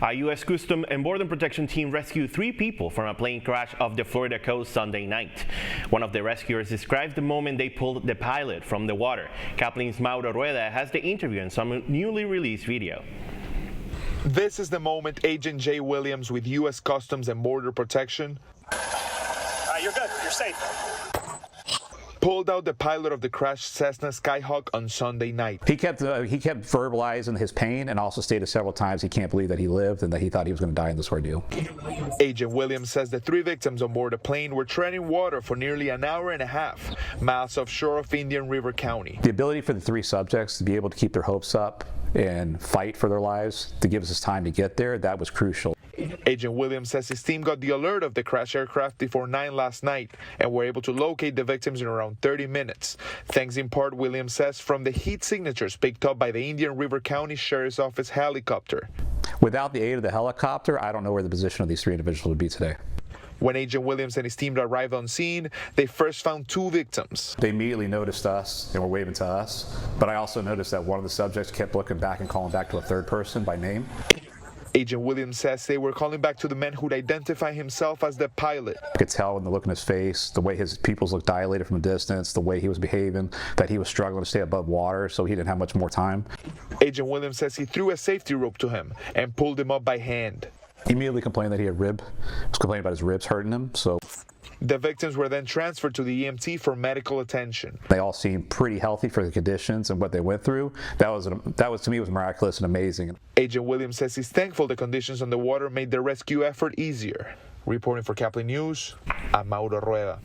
A U.S. Customs and Border Protection team rescued 3 people from a plane crash off the Florida coast Sunday night. One of the rescuers describes the moment they pulled the pilot from the water. Caplin's Mauro Rueda has the interview and some newly released video. This is the moment Agent Jay Williams with U.S. Customs and Border Protection you're good. You're safe. pulled out the pilot of the crashed Cessna Skyhawk on Sunday night. He kept verbalizing his pain and also stated several times he can't believe that he lived and that he thought he was going to die in this ordeal. Agent Williams says the 3 victims on board the plane were treading water for nearly an hour and a half, miles offshore of Indian River County. The ability for the 3 subjects to be able to keep their hopes up and fight for their lives, to give us time to get there, that was crucial. Agent Williams says his team got the alert of the crashed aircraft before 9 last night and were able to locate the victims in around 30 minutes. Thanks in part, Williams says, from the heat signatures picked up by the Indian River County Sheriff's Office helicopter. Without the aid of the helicopter, I don't know where the position of these 3 individuals would be today. When Agent Williams and his team arrived on scene, they first found 2 victims. They immediately noticed us and were waving to us, but I also noticed that one of the subjects kept looking back and calling back to a 3rd person by name. Agent Williams says they were calling back to the man who'd identify himself as the pilot. I could tell in the look in his face, the way his pupils looked dilated from a distance, the way he was behaving, that he was struggling to stay above water, so he didn't have much more time. Agent Williams says he threw a safety rope to him and pulled him up by hand. He immediately complained that he had was complaining about his ribs hurting him, so. The victims were then transferred to the EMT for medical attention. They all seemed pretty healthy for the conditions and what they went through. That was to me was miraculous and amazing. Agent Williams says he's thankful the conditions on the water made the rescue effort easier. Reporting for Caplin News, I'm Mauro Rueda.